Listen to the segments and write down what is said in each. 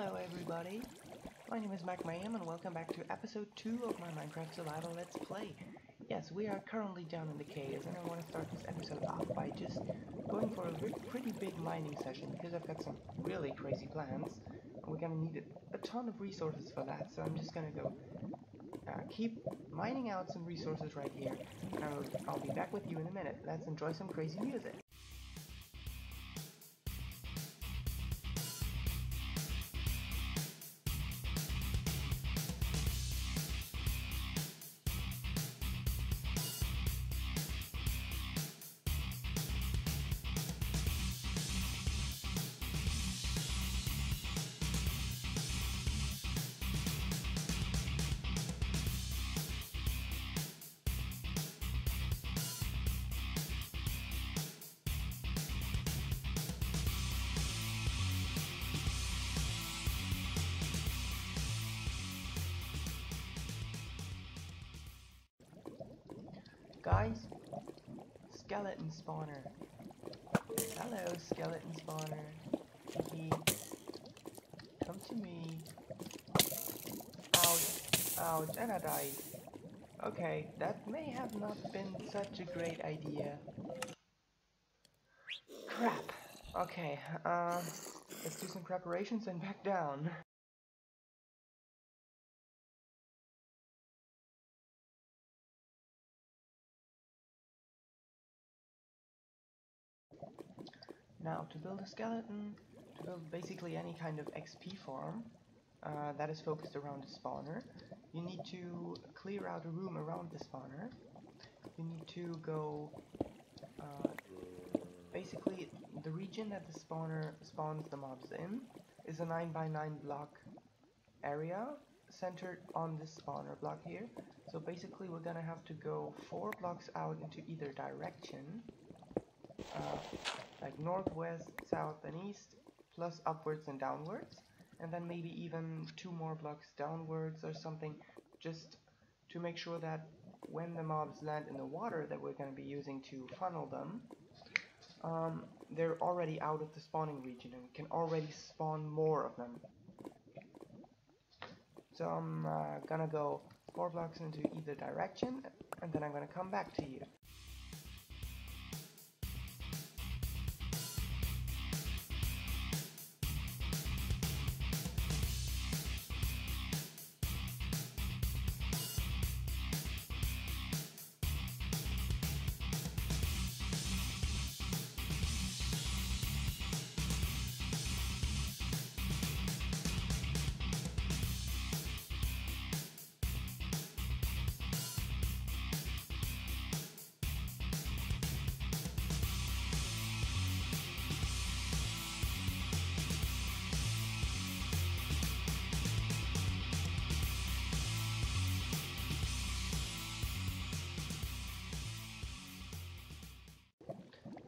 Hello everybody, my name is MagMayhem and welcome back to episode 2 of my Minecraft Survival Let's Play. Yes, we are currently down in the caves and I want to start this episode off by just going for a pretty big mining session because I've got some really crazy plans and we're going to need a ton of resources for that, so I'm just going to go keep mining out some resources right here and I'll be back with you in a minute. Let's enjoy some crazy music. Guys, skeleton spawner. Hello, skeleton spawner. He, come to me. Ouch, ouch, and I died. Okay, that may have not been such a great idea. Crap. Okay, let's do some preparations and back down. Now, to build a skeleton, to build basically any kind of XP farm that is focused around the spawner, you need to clear out a room around the spawner. You need to go, basically the region that the spawner spawns the mobs in is a 9x9 block area centered on this spawner block here. So basically we're gonna have to go 4 blocks out into either direction. Like northwest, south and east, plus upwards and downwards, and then maybe even 2 more blocks downwards or something, just to make sure that when the mobs land in the water that we're going to be using to funnel them, they're already out of the spawning region and we can already spawn more of them. So I'm gonna go 4 blocks into either direction and then I'm gonna come back to you.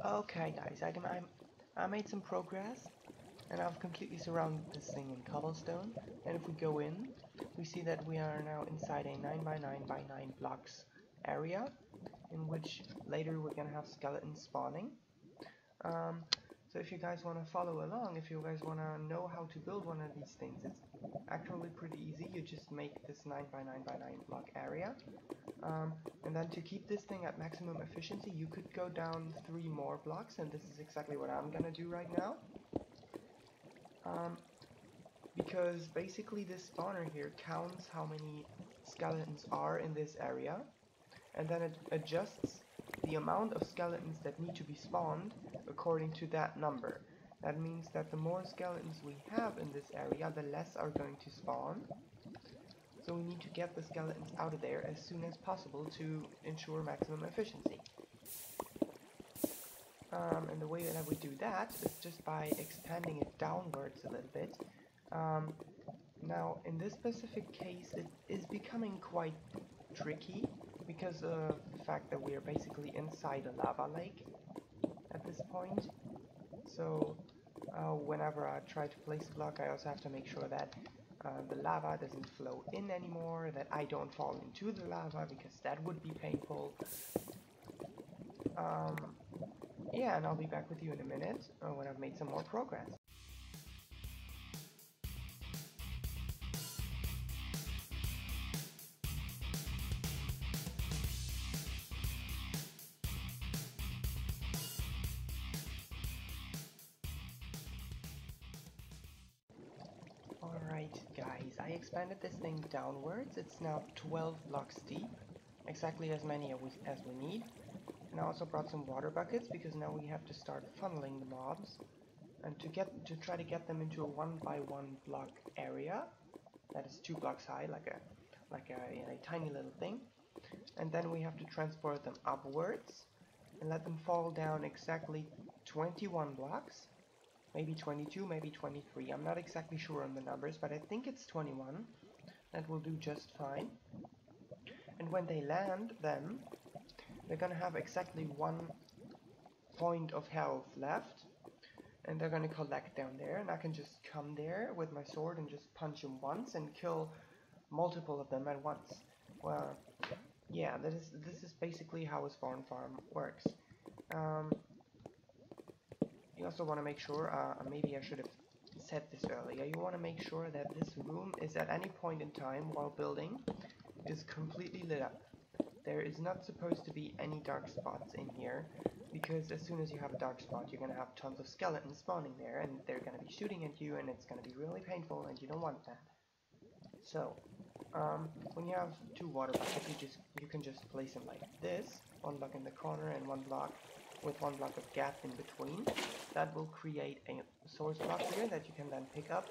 Okay guys, I made some progress and I've completely surrounded this thing in cobblestone, and if we go in, we see that we are now inside a 9x9x9 blocks area in which later we're gonna have skeletons spawning. So if you guys want to follow along, if you guys want to know how to build one of these things, it's actually pretty easy. You just make this 9x9x9 block area. And then to keep this thing at maximum efficiency, you could go down 3 more blocks, and this is exactly what I'm gonna do right now. Because basically this spawner here counts how many skeletons are in this area, and then it adjusts the amount of skeletons that need to be spawned according to that number. That means that the more skeletons we have in this area, the less are going to spawn. So we need to get the skeletons out of there as soon as possible to ensure maximum efficiency. And the way that we do that is just by expanding it downwards a little bit. Now, in this specific case, it is becoming quite tricky because of the fact that we are basically inside a lava lake at this point. So, whenever I try to place a block, I also have to make sure that the lava doesn't flow in anymore, that I don't fall into the lava because that would be painful. Yeah, and I'll be back with you in a minute when I've made some more progress. Alright guys, I expanded this thing downwards. It's now 12 blocks deep, exactly as many as we need. And I also brought some water buckets because now we have to start funneling the mobs and to try to get them into a 1 by 1 block area that is 2 blocks high, like a tiny little thing. And then we have to transport them upwards and let them fall down exactly 21 blocks. Maybe 22, maybe 23. I'm not exactly sure on the numbers, but I think it's 21. That will do just fine. And when they land, then they're gonna have exactly 1 point of health left, and they're gonna collect down there. And I can just come there with my sword and just punch them once and kill multiple of them at once. Well, yeah, this is basically how a spawn farm works. You also want to make sure, maybe I should have said this earlier, you want to make sure that this room is at any point in time while building is completely lit up. There is not supposed to be any dark spots in here, because as soon as you have a dark spot you're going to have tons of skeletons spawning there and they're going to be shooting at you and it's going to be really painful and you don't want that. So, when you have 2 water buckets you can just place them like this, 1 block in the corner and 1 block with 1 block of gap in between. That will create a source block here that you can then pick up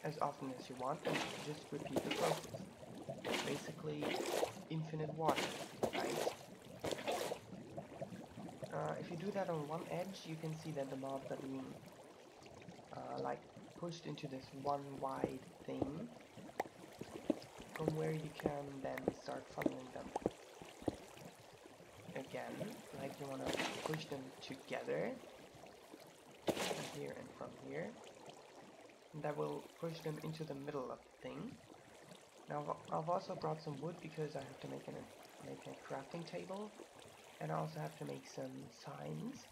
as often as you want and just repeat the process. Basically, infinite water, right? If you do that on one edge, you can see that the mobs are being like pushed into this one wide thing, from where you can then start funneling them. Again, like you want to push them together, from here and from here, and that will push them into the middle of the thing. Now I've also brought some wood because I have to make a crafting table, and I also have to make some signs.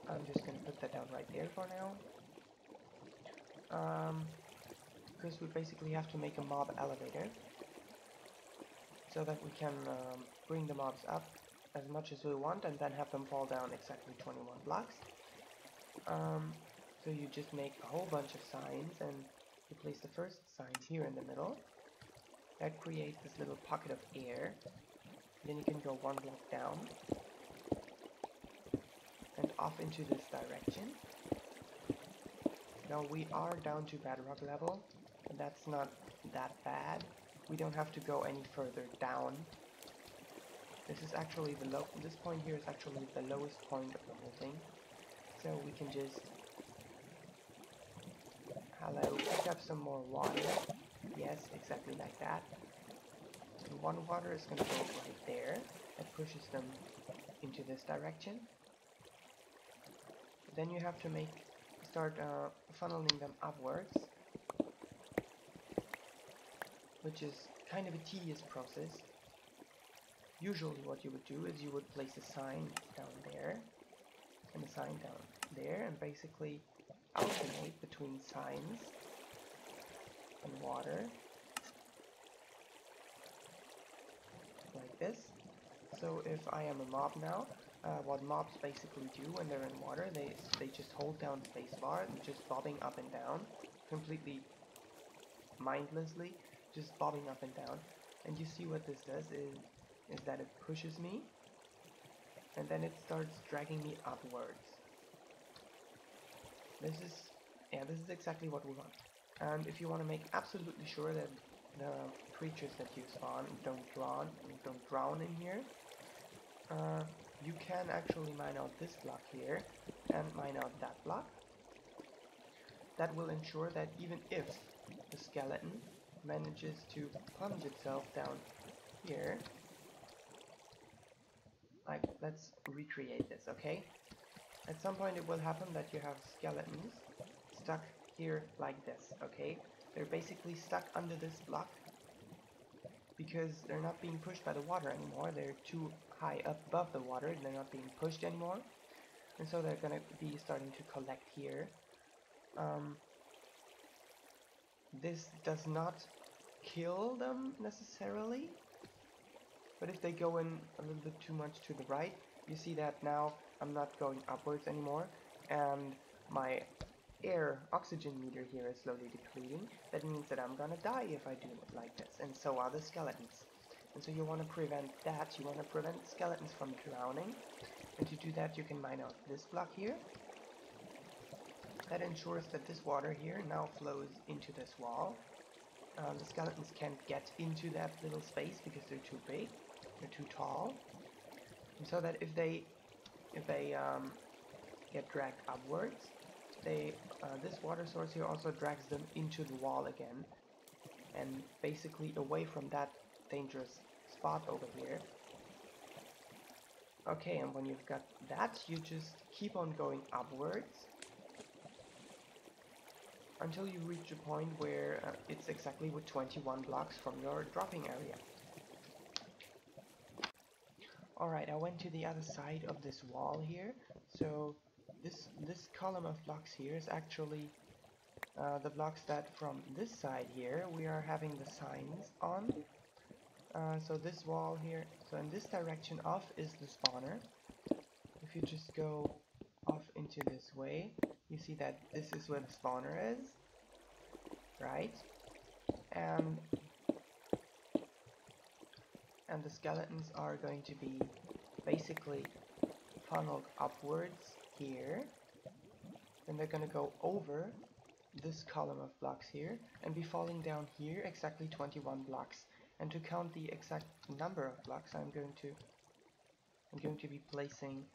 I'm just going to put that down right there for now. Because we basically have to make a mob elevator, so that we can bring the mobs up as much as we want and then have them fall down exactly 21 blocks. So you just make a whole bunch of signs and you place the first sign here in the middle. That creates this little pocket of air. Then you can go 1 block down and off into this direction. Now we are down to bedrock level, and that's not that bad. We don't have to go any further down. This is actually this point here is actually the lowest point of the whole thing. So we can just pick up some more water. Yes, exactly like that. And 1 water is going to go right there. That pushes them into this direction. Then you have to start funneling them upwards, which is kind of a tedious process. Usually what you would do is you would place a sign down there and a sign down there and basically alternate between signs and water like this. So if I am a mob now, what mobs basically do when they're in water, they just hold down spacebar and just bobbing up and down completely mindlessly, just bobbing up and down. And you see what this does is that it pushes me and then it starts dragging me upwards. This is exactly what we want. And if you want to make absolutely sure that the creatures that you spawn don't drown in here, you can actually mine out this block here and mine out that block. That will ensure that even if the skeleton manages to plunge itself down here, like, let's recreate this, okay? At some point it will happen that you have skeletons stuck here like this, okay? They're basically stuck under this block because they're not being pushed by the water anymore. They're too high up above the water, they're not being pushed anymore, and so they're gonna be starting to collect here. This does not kill them necessarily, but if they go in a little bit too much to the right, you see that now I'm not going upwards anymore, and my air oxygen meter here is slowly depleting. That means that I'm gonna die if I do it like this, and so are the skeletons. And so you want to prevent that. You want to prevent skeletons from drowning, and to do that you can mine out this block here. That ensures that this water here now flows into this wall. The skeletons can't get into that little space because they're too big, they're too tall, and so that if they get dragged upwards, this water source here also drags them into the wall again, and basically away from that dangerous spot over here. Okay, and when you've got that, you just keep on going upwards until you reach a point where it's exactly with 21 blocks from your dropping area. Alright, I went to the other side of this wall here, so this column of blocks here is actually the blocks that from this side here we are having the signs on. So this wall here, so in this direction off is the spawner. If you just go off into this way, you see that this is where the spawner is, right? And the skeletons are going to be basically funneled upwards here. Then they're going to go over this column of blocks here and be falling down here exactly 21 blocks. And to count the exact number of blocks, I'm going to be placing,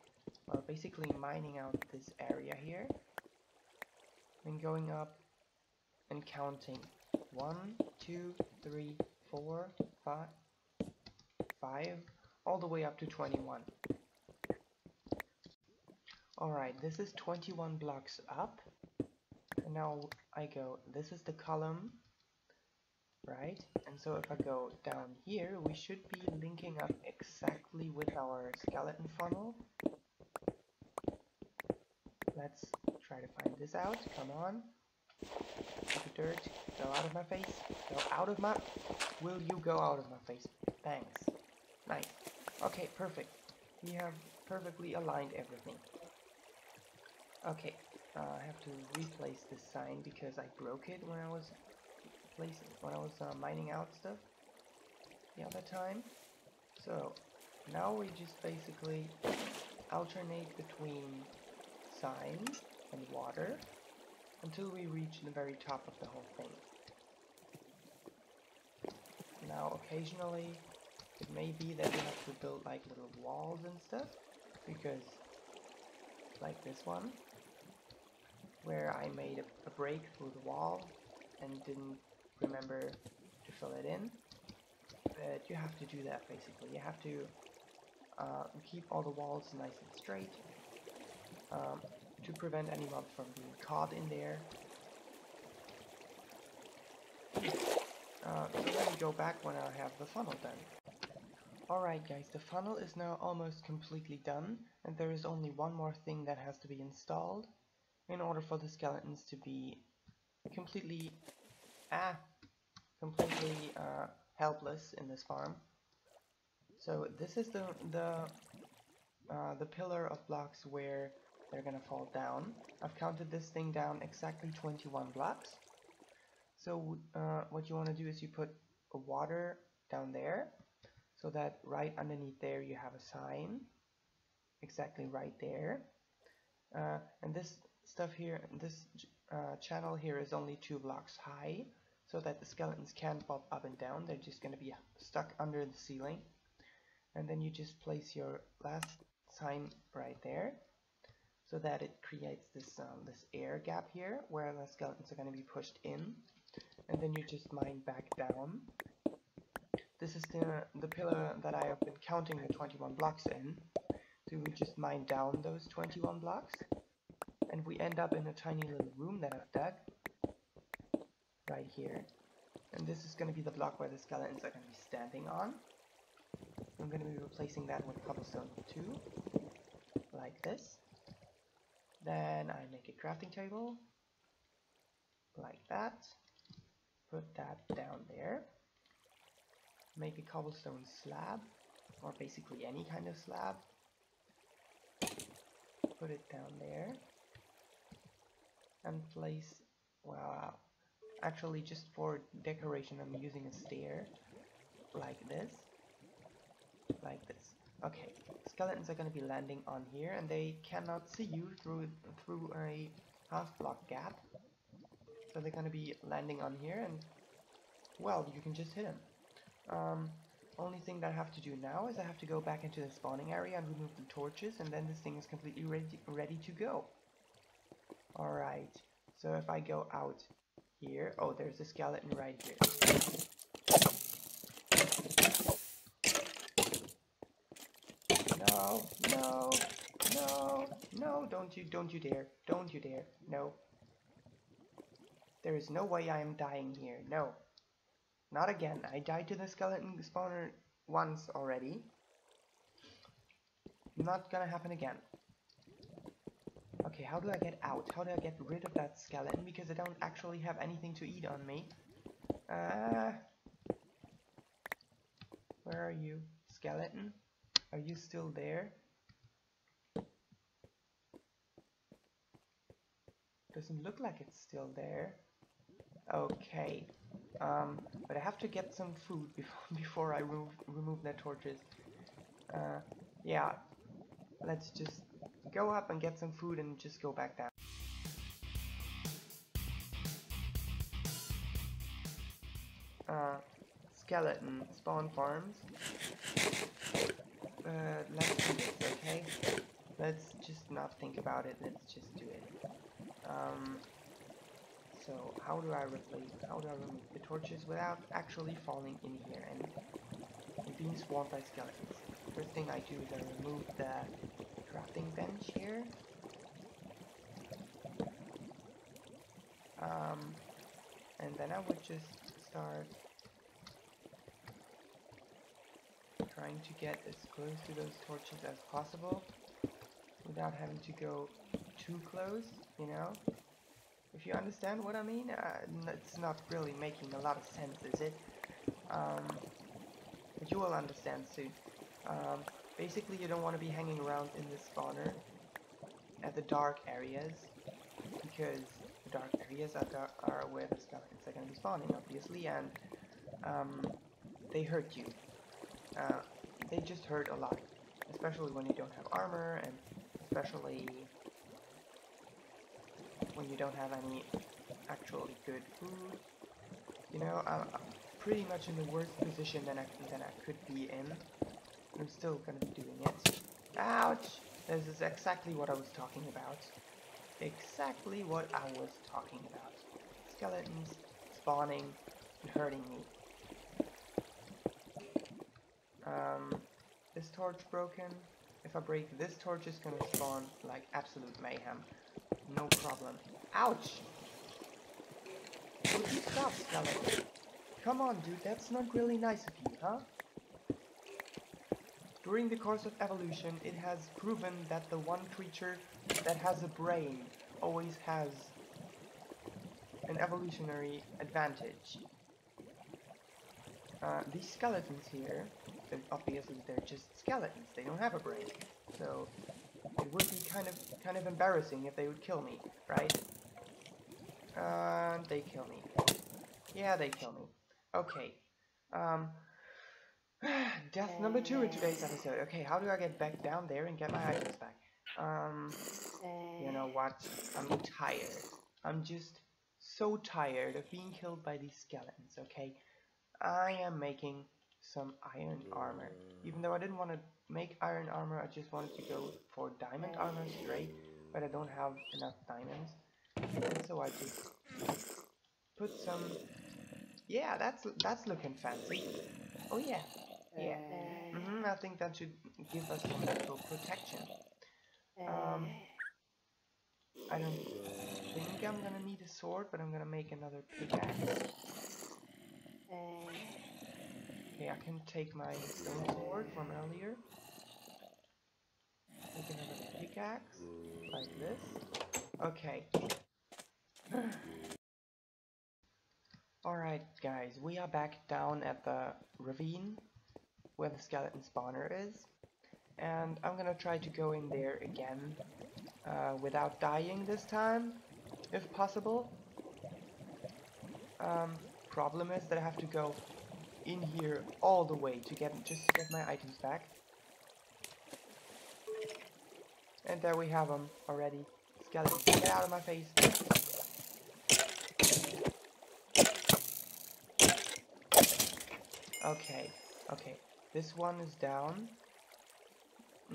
basically mining out this area here, and going up and counting 1, 2, 3, 4, 5, all the way up to 21. Alright, this is 21 blocks up, and now I go, this is the column, right? And so if I go down here, we should be linking up exactly with our skeleton funnel. Let's try to find this out. Come on. Dirt, go out of my face. Go out of my... Will you go out of my face? Thanks. Nice. Okay, perfect. We have perfectly aligned everything. Okay, I have to replace this sign because I broke it when I was mining out stuff the other time. So now we just basically alternate between signs and water until we reach the very top of the whole thing. Now occasionally it may be that we have to build like little walls and stuff, because like this one where I made a break through the wall and didn't remember to fill it in. But you have to do that basically. You have to keep all the walls nice and straight to prevent any mobs from being caught in there. So let me go back when I have the funnel done. Alright guys, the funnel is now almost completely done, and there is only one more thing that has to be installed in order for the skeletons to be completely helpless in this farm. So this is the pillar of blocks where they're gonna fall down. I've counted this thing down exactly 21 blocks. So what you want to do is you put a water down there, so that right underneath there you have a sign, exactly right there. And this stuff here, this channel here is only 2 blocks high, so that the skeletons can't bob up and down. They're just going to be stuck under the ceiling. And then you just place your last sign right there, so that it creates this this air gap here where the skeletons are going to be pushed in. And then you just mine back down. This is the pillar that I have been counting the 21 blocks in. So we just mine down those 21 blocks, and we end up in a tiny little room that I've dug right here. And this is going to be the block where the skeletons are going to be standing on. I'm going to be replacing that with cobblestone 2, like this. Then I make a crafting table, like that. Put that down there. Make a cobblestone slab, or basically any kind of slab. Put it down there. and place, well, actually just for decoration I'm using a stair, like this. Okay, skeletons are going to be landing on here, and they cannot see you through a half block gap. So they're going to be landing on here, and well, you can just hit them. Only thing that I have to do now is I have to go back into the spawning area and remove the torches, and then this thing is completely ready to go. Alright, so if I go out here, oh, there's a skeleton right here. No, no, no, no, don't you dare, don't you dare, no. There is no way I am dying here, no. Not again, I died to the skeleton spawner once already. Not gonna happen again. Okay, how do I get out? How do I get rid of that skeleton? Because I don't actually have anything to eat on me. Where are you? Skeleton? Are you still there? Doesn't look like it's still there. Okay. But I have to get some food before I remove the torches. Yeah. Let's just go up and get some food and just go back down. Skeleton spawn farms. Let's do this, okay? Let's just not think about it, let's just do it. So how do I remove the torches without actually falling in here and being swarmed by skeletons? First thing I do is I remove the crafting bench here. And then I would just start trying to get as close to those torches as possible without having to go too close, you know? If you understand what I mean, it's not really making a lot of sense, is it? But you will understand soon. Basically, you don't want to be hanging around in the spawner at the dark areas, because the dark areas are where the skeletons are going to be spawning, obviously, and they hurt you. They just hurt a lot, especially when you don't have armor, and especially when you don't have any actually good food. You know, I'm pretty much in the worst position than I could be in. I'm still gonna be doing it. Ouch! This is exactly what I was talking about. Exactly what I was talking about. Skeletons spawning and hurting me. This torch broken. If I break this torch, it's gonna spawn like absolute mayhem. No problem. Ouch! Would you stop, skeleton? Come on, dude, that's not really nice of you, huh? During the course of evolution, it has proven that the one creature that has a brain always has an evolutionary advantage. These skeletons here, obviously they're just skeletons, they don't have a brain, so it would be kind of embarrassing if they would kill me, right? They kill me. Yeah, they kill me. Okay. Death number 2 in today's episode. Okay, how do I get back down there and get my items back? You know what? I'm tired. I'm just so tired of being killed by these skeletons, okay? I am making some iron armor. Even though I didn't want to make iron armor, I just wanted to go for diamond armor straight, but I don't have enough diamonds. And so I just put some... Yeah, that's looking fancy. Oh yeah. Yeah. I think that should give us some natural protection. I don't think I'm gonna need a sword, but I'm gonna make another pickaxe. Okay, I can take my stone sword from earlier. Make another pickaxe, like this. Okay. Alright guys, we are back down at the ravine where the skeleton spawner is. And I'm gonna try to go in there again without dying this time. if possible. Problem is that I have to go in here all the way to get my items back. And there we have them already. Skeleton, get out of my face. Okay, okay. This one is down.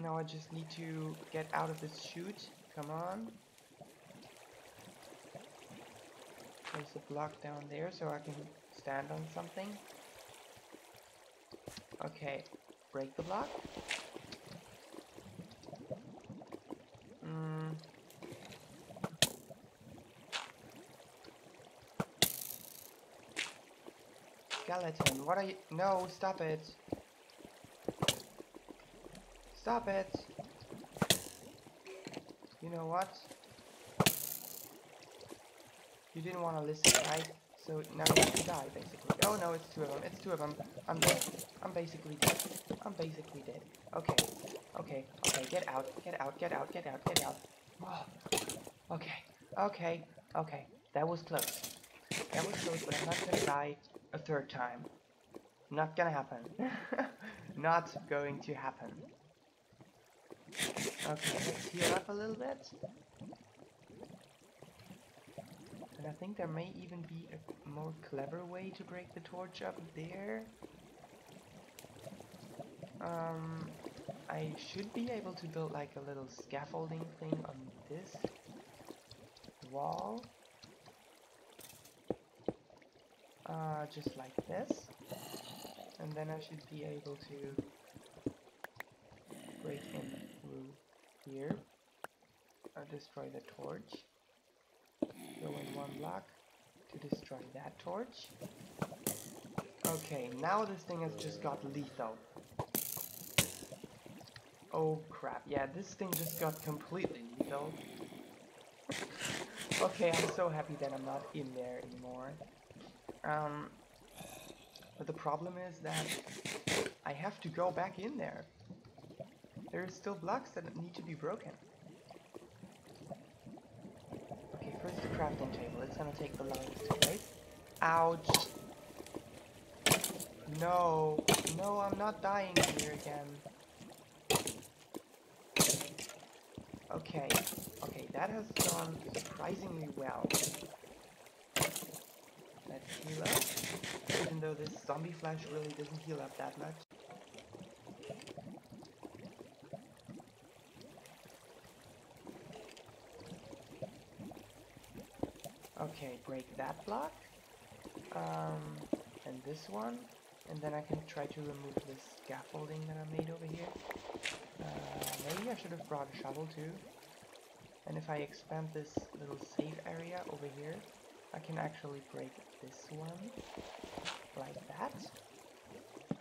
Now I just need to get out of this chute. Come on. There's a block down there so I can stand on something. Okay, break the block. Skeleton, what are you? No, stop it. Stop it. You know what? You didn't want to listen, right? So now you have to die, basically. Oh no, it's two of them. It's two of them. I'm dead. I'm basically dead. I'm basically dead. Okay. Okay. Okay. Get out. Get out. Get out. Get out. Get out. Oh. Okay. Okay. Okay. That was close. That was close, but I'm not gonna die a third time. Not gonna happen. Not going to happen. Okay, let's heal up a little bit. And I think there may even be a more clever way to break the torch up there. I should be able to build like a little scaffolding thing on this wall. Just like this. And then I should be able to break in through here. Destroy the torch. Go in one block to destroy that torch. Okay, now this thing has just got lethal. Oh crap, yeah, this thing just got completely lethal. Okay, I'm so happy that I'm not in there anymore. But the problem is that I have to go back in there. There's still blocks that need to be broken. Okay, first the crafting table. It's gonna take the longest to break. Ouch! No! No, I'm not dying here again. Okay. Okay, that has gone surprisingly well. Let's heal up. Even though this zombie flash really doesn't heal up that much. Okay, break that block. And this one. And then I can try to remove this scaffolding that I made over here. Maybe I should have brought a shovel too. And if I expand this little safe area over here, I can actually break this one, like that.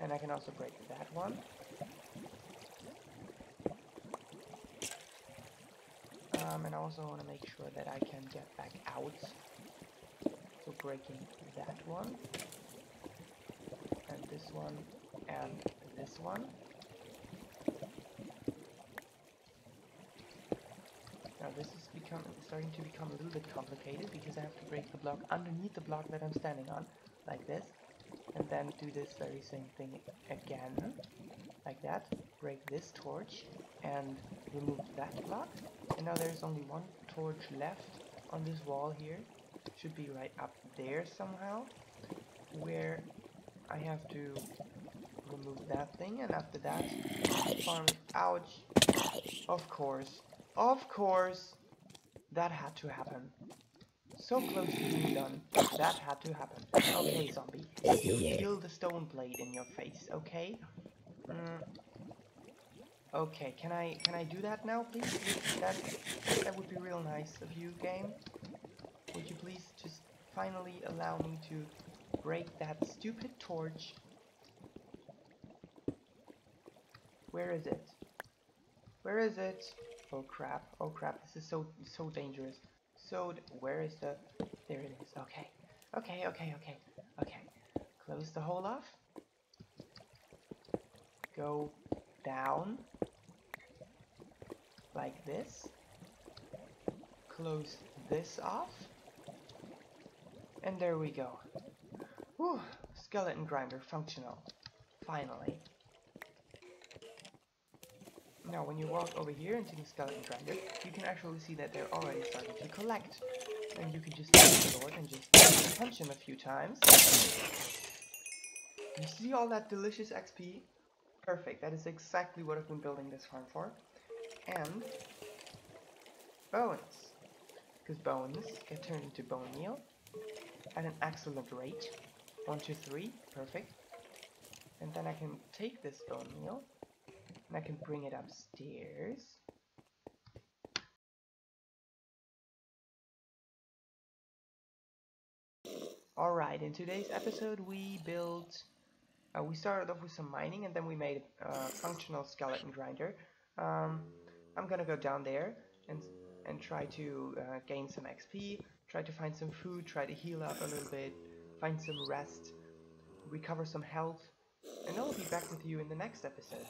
And I can also break that one. And I also want to make sure that I can get back out. So breaking that one, and this one, and this one. Now this is starting to become a little bit complicated because I have to break the block underneath the block that I'm standing on, like this, and then do this very same thing again, like that. Break this torch and remove that block, and now there's only one torch left on this wall here. Should be right up there somehow, where I have to remove that thing, and after that, farm. Ouch! Of course, that had to happen. So close to being done, that had to happen. Okay, zombie, you feel the stone blade in your face, okay? Okay, can I do that now, please? That would be real nice of you, game. Would you please just finally allow me to break that stupid torch? Where is it? Where is it? Oh crap, this is so dangerous. Where is the... There it is, okay. Okay. Close the hole off. Go down. Like this. Close this off. And there we go. Whew, skeleton grinder functional. Finally. Now when you walk over here into the skeleton grinder, you can actually see that they're already starting to collect. And you can just take the sword and just punch him a few times. You see all that delicious XP? Perfect, that is exactly what I've been building this farm for. And bones. Because bones get turned into bone meal at an excellent rate. 1, 2, 3, perfect. And then I can take this bone meal and I can bring it upstairs. Alright, in today's episode we started off with some mining and then we made a functional skeleton grinder. I'm gonna go down there and try to gain some XP, try to find some food, try to heal up a little bit, find some rest, recover some health, and I'll be back with you in the next episode.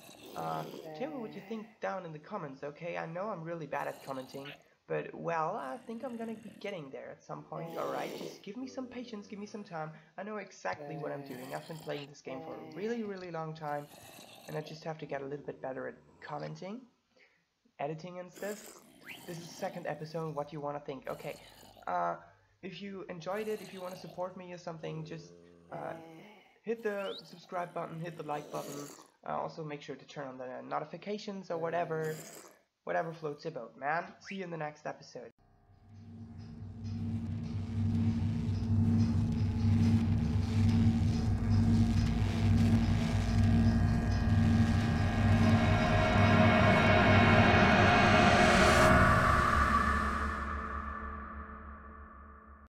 Tell me what you think down in the comments, okay? I know I'm really bad at commenting, but well, I think I'm gonna be getting there at some point, alright? Just give me some patience, give me some time. I know exactly what I'm doing. I've been playing this game for a really, really long time, and I just have to get a little bit better at commenting, editing and stuff. This is the second episode, what you want to think. Okay, if you enjoyed it, if you want to support me or something, just hit the subscribe button, hit the like button. Also make sure to turn on the notifications or whatever floats your boat, man. See you in the next episode.